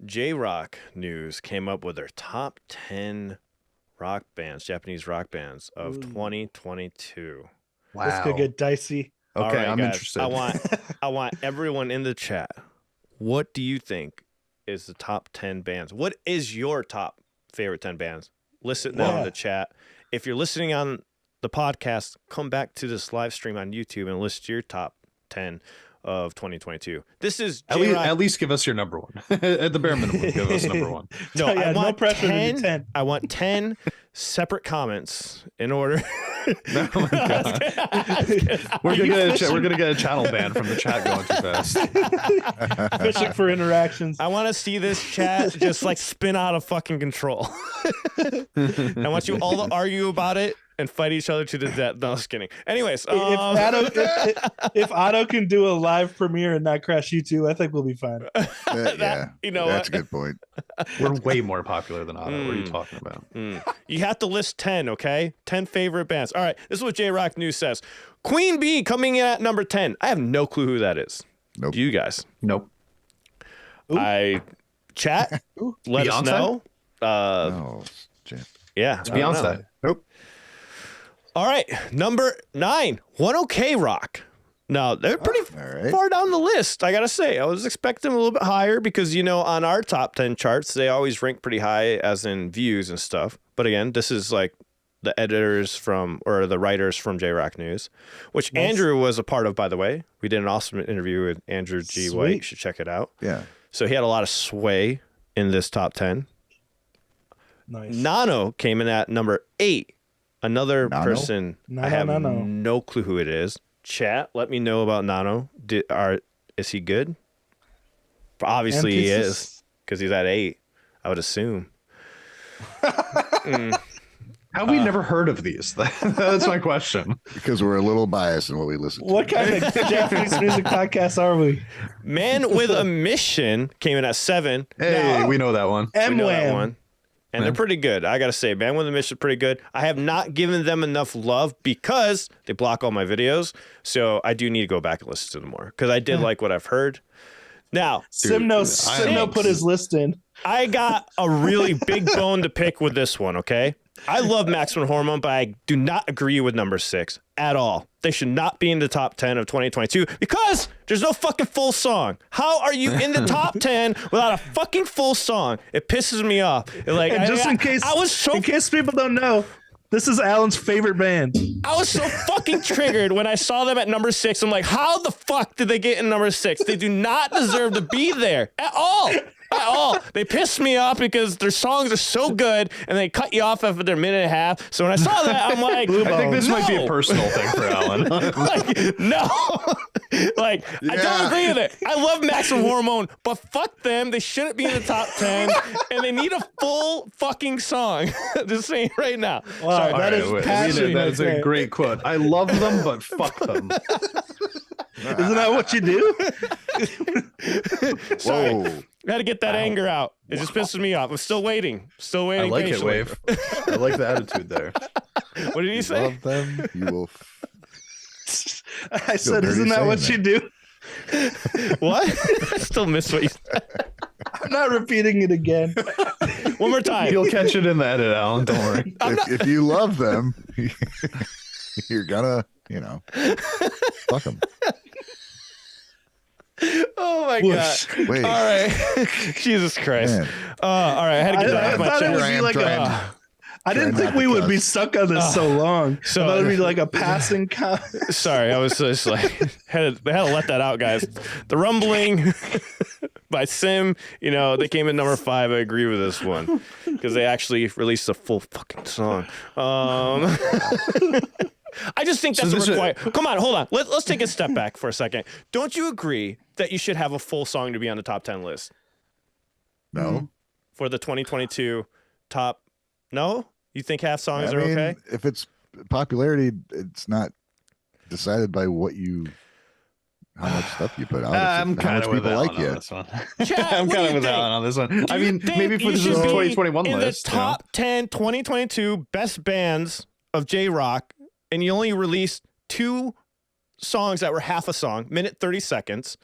JRock News came up with their top 10 rock bands, Japanese rock bands of 2022. Wow. This could get dicey. Okay, All right, I'm guys, interested. I want everyone in the chat. What do you think is the top 10 bands? What is your top favorite 10 bands? List it down in the chat. If you're listening on the podcast, come back to this live stream on YouTube and list your top 10 of 2022. This is at least give us your number one. At the bare minimum, give us number one. No, I want no pressure 10, to do 10. I want 10 separate comments in order. Oh my God. We're gonna get a channel ban from the chat going too fast. Fishing for interactions. I want to see this chat just like spin out of fucking control. I want you all to argue about it and fight each other to the death. No, just kidding. Anyways, if Otto can do a live premiere and not crash YouTube, I think we'll be fine. You know that's what? a good point. We're way more popular than Otto. What are you talking about? You have to list 10, okay? 10 favorite bands. All right, this is what JRock News says. Queen Bee coming in at number 10. I have no clue who that is. Nope. Do you guys? Nope. Chat, let us Beyonce? know. Oh, shit. Yeah. It's Beyonce. Nope. All right, number 9, 1OK Rock. Now, they're pretty right. far down the list, I got to say. I was expecting a little bit higher because, on our top 10 charts, they always rank pretty high as in views and stuff. But again, this is like the editors or the writers from JRock News, which Andrew was a part of, by the way. We did an awesome interview with Andrew G. Sweet. White. You should check it out. Yeah. So he had a lot of sway in this top 10. Nice. Nano came in at number 8. Another Nano? person, I have no clue who it is. Chat, let me know about Nano. Is he good? Obviously he is, because he's at 8, I would assume. Have we never heard of these? That's my question. Because we're a little biased in what we listen to. What kind of Japanese music podcast are we? Man with a Mission came in at 7. Hey, we know that one. We know that M-Wham. one. And they're pretty good. I got to say, Man with a Mission is pretty good. I have not given them enough love because they block all my videos. So I do need to go back and listen to them more because I did like what I've heard. Now, Simno put his list in. I got a really big bone to pick with this one, okay? I love Maximum Hormone, but I do not agree with number 6 at all. They should not be in the top 10 of 2022 because there's no fucking full song. How are you in the top 10 without a fucking full song? It pisses me off. Like, And in case people don't know, this is Alan's favorite band. I was so fucking triggered when I saw them at number 6. I'm like, how the fuck did they get in number 6? They do not deserve to be there at all. At all. They pissed me off because their songs are so good and they cut you off after their minute and a half. So when I saw that, I'm like, I think this might be a personal thing for Alan. like, no. Like, I don't agree with it. I love Maximum Hormone, but fuck them. They shouldn't be in the top 10 and they need a full fucking song. Just saying right now. Wow, Sorry. that is passion. That is a great quote. I love them, but fuck them. Isn't that what you do? Sorry. Whoa. I had to get that anger out. It just pisses me off. I'm still waiting. I like it, patiently. Wave. I like the attitude there. What did he say? Love them. You will. I said, dirty isn't that saying what that. you do? What? I still miss what you said. I'm not repeating it again. One more time. You'll catch it in the edit, Alan. Don't worry. If you love them, you're gonna, fuck them. Oh my Whoosh. god! Wait. All right, Jesus Christ! Man. All right, I had to get that I off my thought it chest. would be like Trying- I didn't Try think not we to would be cuss. stuck on this so long. So- I thought it would be like a passing comment. Sorry, I was just like had to let that out, guys. The Rumbling by Sim, they came in number 5. I agree with this one because they actually released a full fucking song. I just think that's a required. Come on, hold on. Let's take a step back for a second. Don't you agree that you should have a full song to be on the top 10 list No. for the 2022 top? No, you think half songs I are mean, okay? if it's popularity, it's not decided by how much stuff you put out. I'm kind of with Alan on this one. I'm kind of with Alan on this one. I mean, maybe for this 2021 in list. the top 10 2022 best bands of JRock, and you only released 2 songs that were half a song, minute 30 seconds.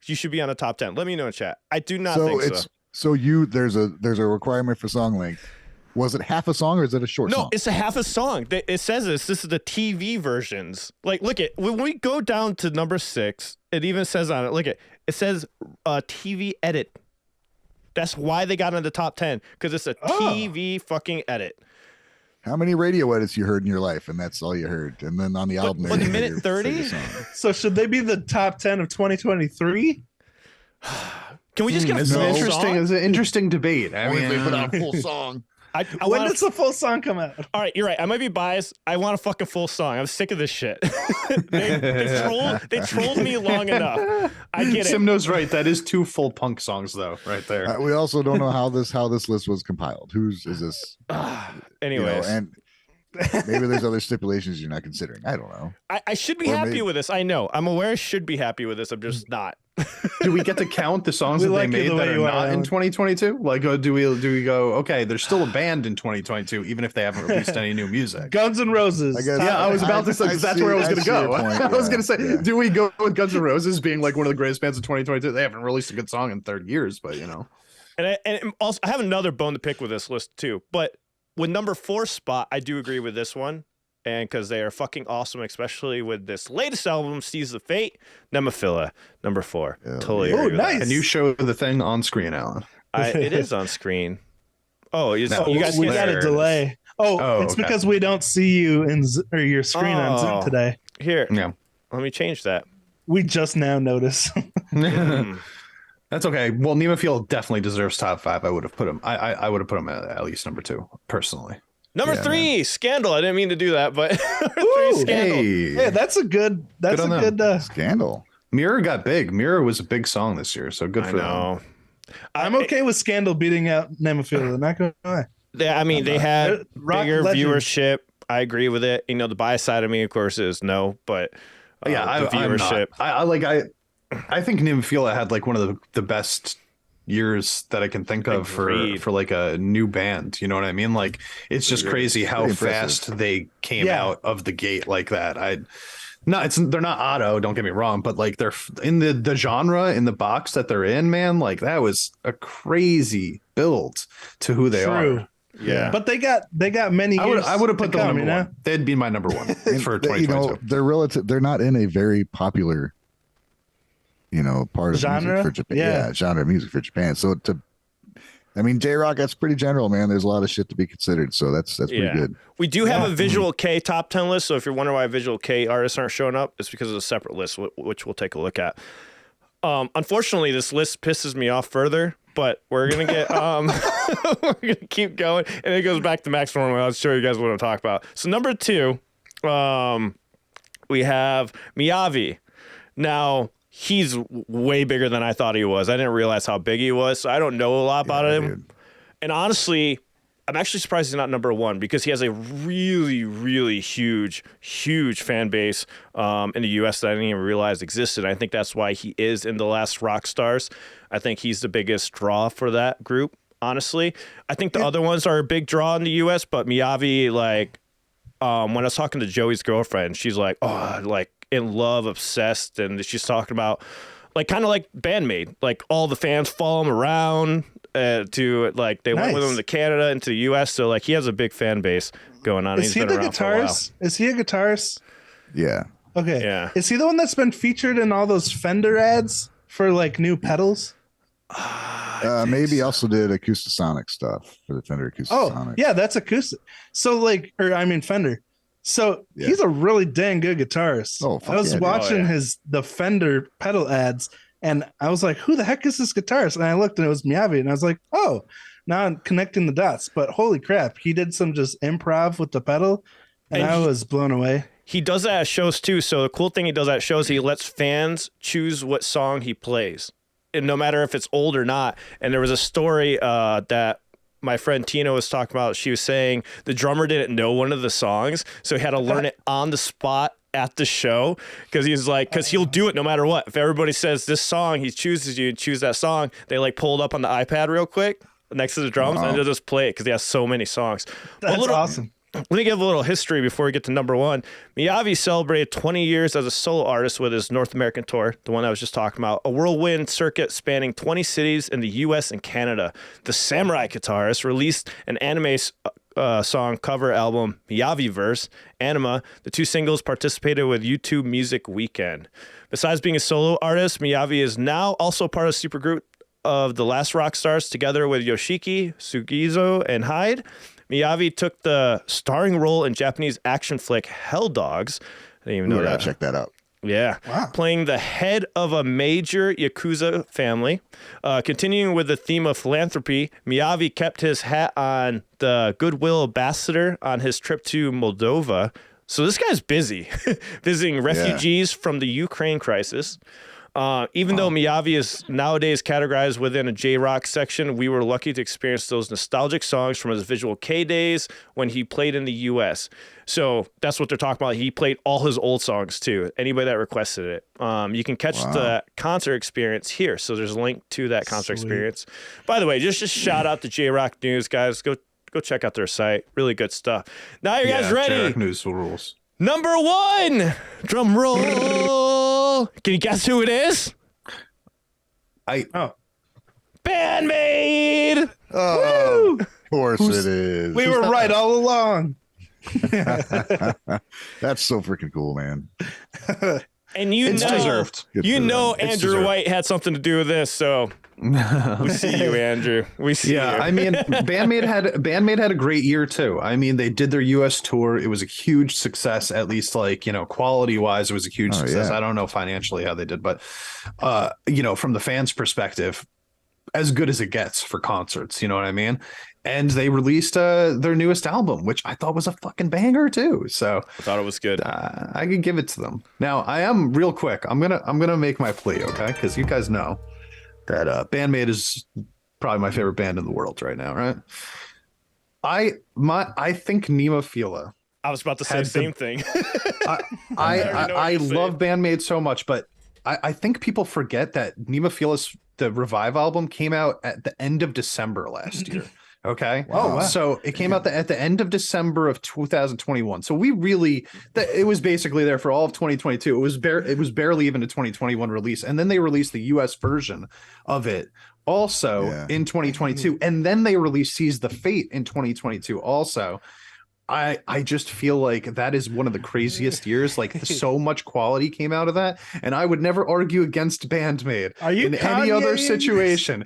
You should be on the top 10. Let me know in chat. I do not think so. So there's a requirement for song length. Was it half a song or is it a short song? No, it's a half a song. It says this. This is the TV versions. Like, look at when we go down to number 6. It even says on it. Look at it says TV edit. That's why they got in the top 10 because it's a TV fucking edit. How many radio edits you heard in your life, and that's all you heard? And then on the album, But the minute 30. So should they be the top 10 of 2023? Can we just get a It's full interesting. song? It's an interesting debate. I Only mean, if they put out a full song. I When want does the full song come out? All right, you're right. I might be biased. I want a fucking full song. I'm sick of this shit. they trolled me long enough. I get it. Simno's right. That is 2 full punk songs, though, right there. We also don't know how this list was compiled. Whose is this? Anyways, and maybe there's other stipulations you're not considering. I don't know. I should be Or happy maybe- with this. I know. I'm aware I should be happy with this. I'm just not. Do we get to count the songs We that they like you made the that way are you are, not in Alan. 2022? Like, do we go? Okay, there's still a band in 2022, even if they haven't released any new music. Guns N' Roses. I guess- Yeah, I was about to say I 'cause that's see- where I was I going to see your go. point, I was yeah, going to say, yeah. do we go with Guns N' Roses being like one of the greatest bands of 2022? They haven't released a good song in 30 years, but you know. And also, I have another bone to pick with this list too. But with number 4 spot, I do agree with this one. And because they are fucking awesome, especially with this latest album, Seas of Fate, Nemophila, number 4. Yeah. Totally Oh, agree with that. nice. Can you show the thing on screen, Alan? It is on screen. Oh, you guys we can got there a it delay. Oh, it's okay. because we don't see you in or your screen on Zoom Oh. today. is. Here, Yeah. let me change that. We just now noticed. That's okay. Well, Nemophila definitely deserves top 5. I would have put him. I would have put him at least number 2 personally. Number Yeah, 3, Scandal. I didn't mean to do that, but number 3, Ooh, Scandal. Hey, that's a good. That's Good a on good. Scandal. Mirror got big. Mirror was a big song this year, so good I for them. know. I'm okay with Scandal beating out Nemophila. Not gonna lie. I mean, they had Rock bigger legend. viewership. I agree with it. You know, the bias side of me, of course, is no, but Yeah, the I'm not. viewership. I think Nemophila had like one of the best years that I can think of Agreed. for like a new band. You know what I mean? Like it's just crazy how Pretty impressive. fast they came Yeah. out of the gate like that. They're not Otto, don't get me wrong, but like they're in the genre in the box that they're in, man. Like that was a crazy build to who they True. are. Yeah. But they got many. I years would have put to them come, number you know? one. They'd be my number one for And, you 2022. know, they're relative. They're not in a very popular, part of Genre? music for Japan. Yeah. Genre of music for Japan. So JRock, that's pretty general, man. There's a lot of shit to be considered. So that's pretty good. We do have a Visual K top 10 list. So if you're wondering why Visual K artists aren't showing up, it's because of a separate list, which we'll take a look at. Unfortunately, this list pisses me off further, but we're gonna get we're gonna keep going, and it goes back to Max Hormone. I'll show you guys what I'm talking about. So number 2, we have Miyavi. Now he's way bigger than I thought he was. I didn't realize how big he was, so I don't know a lot about him. Dude. And honestly, I'm actually surprised he's not number 1 because he has a really, really huge fan base in the U.S. that I didn't even realize existed. I think that's why he is in the last rock stars. I think he's the biggest draw for that group, honestly. I think the other ones are a big draw in the U.S., but Miyavi, like, when I was talking to Joey's girlfriend, she's like, oh, like, in love, obsessed, and she's talking about, like, kind of like Band-Maid. Like, all the fans follow him around. To like they went with Nice. him to Canada and to the U.S. So like he has a big fan base going on. Is He's he been the around for a while. guitarist? Is he a guitarist? Yeah. Okay. Yeah. Is he the one that's been featured in all those Fender ads for like new pedals? Maybe also did Acoustasonic stuff for the Fender Acoustasonic. Oh, yeah, that's acoustic. So like, Fender. So Yeah. he's a really dang good guitarist. Oh, fuck I was yeah, dude. watching Oh, yeah. the Fender pedal ads, and I was like, "Who the heck is this guitarist?" And I looked, and it was Miyavi, and I was like, "Oh." Now I'm connecting the dots. But holy crap, he did some just improv with the pedal, and And I he- was blown away. He does that at shows too. So the cool thing he does at shows, he lets fans choose what song he plays, and no matter if it's old or not. And there was a story that my friend Tina was talking about. She was saying the drummer didn't know one of the songs, so he had to learn it on the spot at the show because he'll do it no matter what. If everybody says this song, he chooses you and choose that song. They like pull it up on the iPad real quick next to the drums and they'll just play it because he has so many songs. That's awesome. let me give a little history before we get to number one. Miyavi celebrated 20 years as a solo artist with his North American tour, the one I was just talking about, a whirlwind circuit spanning 20 cities in the U.S. and Canada. The Samurai guitarist released an anime song cover album, Miyavi Verse, Anima. The 2 singles participated with YouTube Music Weekend. Besides being a solo artist, Miyavi is now also part of the supergroup of The Last Rock Stars, together with Yoshiki, Sugizo, and Hyde. Miyavi took the starring role in Japanese action flick Hell Dogs. I didn't even know that. Check that out. Yeah. Wow. Playing the head of a major Yakuza family. Continuing with the theme of philanthropy, Miyavi kept his hat on the Goodwill Ambassador on his trip to Moldova. So this guy's busy, visiting refugees from the Ukraine crisis. Even though Miyavi is nowadays categorized within a JRock section, we were lucky to experience those nostalgic songs from his Visual K days when he played in the U.S. So that's what they're talking about. He played all his old songs too. Anybody that requested it. You can catch the concert experience here. So there's a link to that concert experience. By the way, just shout out to JRock News, guys. Go check out their site. Really good stuff. Now you guys ready? JRock News rules. Number one, drum roll. Can you guess who it is? Band-Maid. Oh, of course it is. We were right all along. That's so freaking cool, man. And it's deserved. Andrew White had something to do with this, so we see you, Andrew. We see you. I mean, Band-Maid had a great year too. I mean, they did their US tour. It was a huge success, at least quality wise, it was a huge success. Yeah. I don't know financially how they did, but from the fans' perspective, as good as it gets for concerts, you know what I mean? And they released their newest album, which I thought was a fucking banger too. So I thought it was good. I could give it to them. Now, I am real quick. I'm gonna make my plea, okay? Because you guys know that Band-Maid is probably my favorite band in the world right now, right? I think Nemophila. I was about to say the same thing. I love Band-Maid so much, but I think people forget that Nemophila's the Revive album came out at the end of December last year. Okay. Oh, wow. So it came out at the end of December of 2021. So it was basically there for all of 2022. It was barely even a 2021 release. And then they released the US version of it also in 2022. And then they released Seize the Fate in 2022 also. I just feel like that is one of the craziest years. So much quality came out of that, and I would never argue against Band-Maid in any other situation.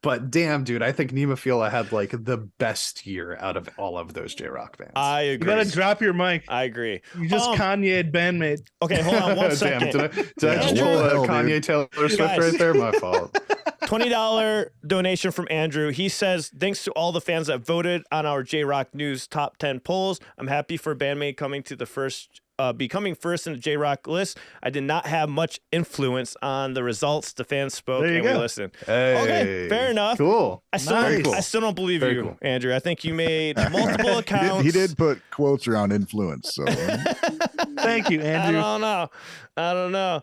But damn, dude, I think Nemophila had the best year out of all of those JRock bands. I agree. You gotta drop your mic. I agree. You just Kanye'd Band-Maid. Okay, hold on one second. Damn, did I just pull a Kanye Taylor Swift right there? My fault. $20 donation from Andrew. He says, thanks to all the fans that voted on our JRock News top 10 polls. I'm happy for Band-Maid becoming first in the JRock list. I did not have much influence on the results. The fans spoke and we listened. Hey, okay, fair enough. Cool. I still don't believe you, cool. Andrew. I think you made multiple accounts. He did put quotes around influence. So thank you, Andrew. I don't know.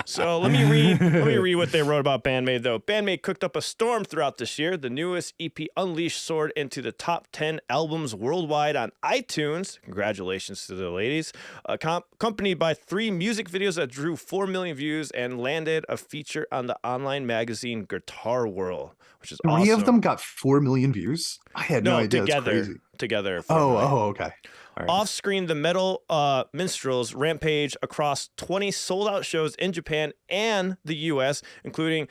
So let me read what they wrote about Band-Maid, though. Band-Maid cooked up a storm throughout this year. The newest EP, Unleashed, soared into the top 10 albums worldwide on iTunes. Congratulations to the ladies. Accompanied by 3 music videos that drew 4 million views and landed a feature on the online magazine Guitar World, which is awesome. 3 of them got 4 million views? I had no idea. Together. Okay. Right. Off-screen, the metal minstrels rampage across 20 sold-out shows in Japan and the U.S., including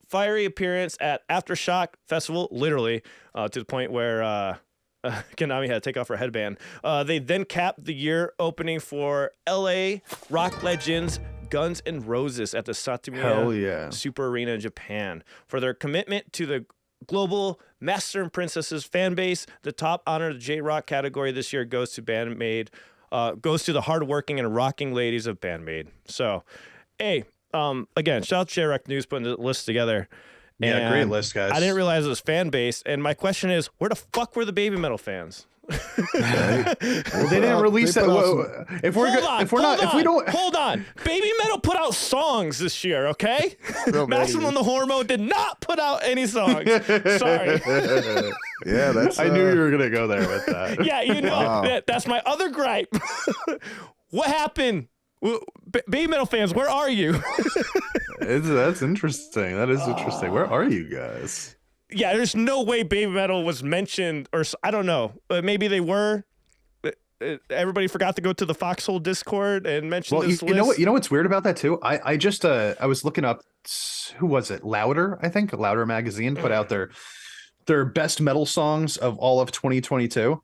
fiery appearance at Aftershock Festival, literally, to the point where Konami had to take off her headband. They then capped the year opening for L.A. rock legends Guns N' Roses at the Satamiya Super Arena in Japan. For their commitment to the global Master and Princesses fan base, the top honor of the J-Rock category this year goes to Band-Maid, goes to the hardworking and rocking ladies of Band-Maid. So, hey, again, shout out to J-Rock News putting the list together. Yeah, great list, guys. I didn't realize it was fan base, and my question is, where the fuck were the baby metal fans? Well, they didn't release it. If we don't hold on. Baby Metal put out songs this year, okay? Maximum the Hormone did not put out any songs. Sorry. Yeah, that's. I knew you were gonna go there with that. Yeah, you know that's my other gripe. What happened? Baby Metal fans, where are you? That's interesting. That is interesting. Where are you guys? Yeah, there's no way Baby Metal was mentioned, or I don't know. Maybe they were. Everybody forgot to go to the Foxhole Discord and mention this list. You know what's weird about that too? I just I was looking up, who was it? Louder, I think. Louder magazine put out their best metal songs of all of 2022.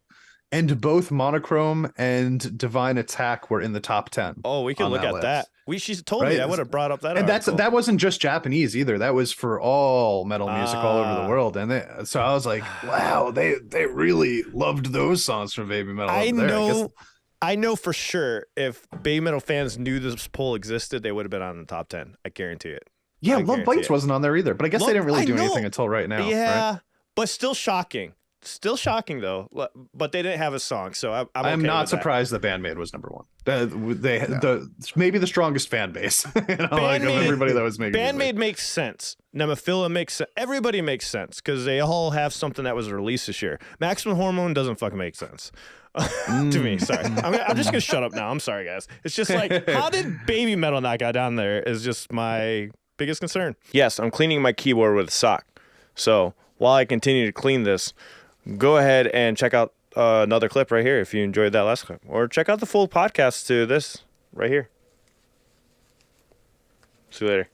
And both Monochrome and Divine Attack were in the top 10. Oh, we can look at that. She told me I would have brought up that. And article. that wasn't just Japanese either. That was for all metal music all over the world. And so I was like, wow, they really loved those songs from Baby Metal. I know for sure if Baby Metal fans knew this poll existed, they would have been on the top 10. I guarantee it. Yeah, Love Bites wasn't on there either. But I guess they didn't really do anything until right now. Yeah, right? But still shocking. Still shocking though, but they didn't have a song, so I'm okay not surprised that Band-Maid was number one. Maybe the strongest fan base. Everybody that was making Band-Maid makes sense. Nemophila makes sense. Everybody makes sense because they all have something that was released this year. Maximum Hormone doesn't fucking make sense to me. Sorry, I'm just gonna shut up now. I'm sorry, guys. It's just like, how did Baby Metal not got down there? Is just my biggest concern. Yes, I'm cleaning my keyboard with a sock. So while I continue to clean this, go ahead and check out another clip right here if you enjoyed that last clip. Or check out the full podcast to this right here. See you later.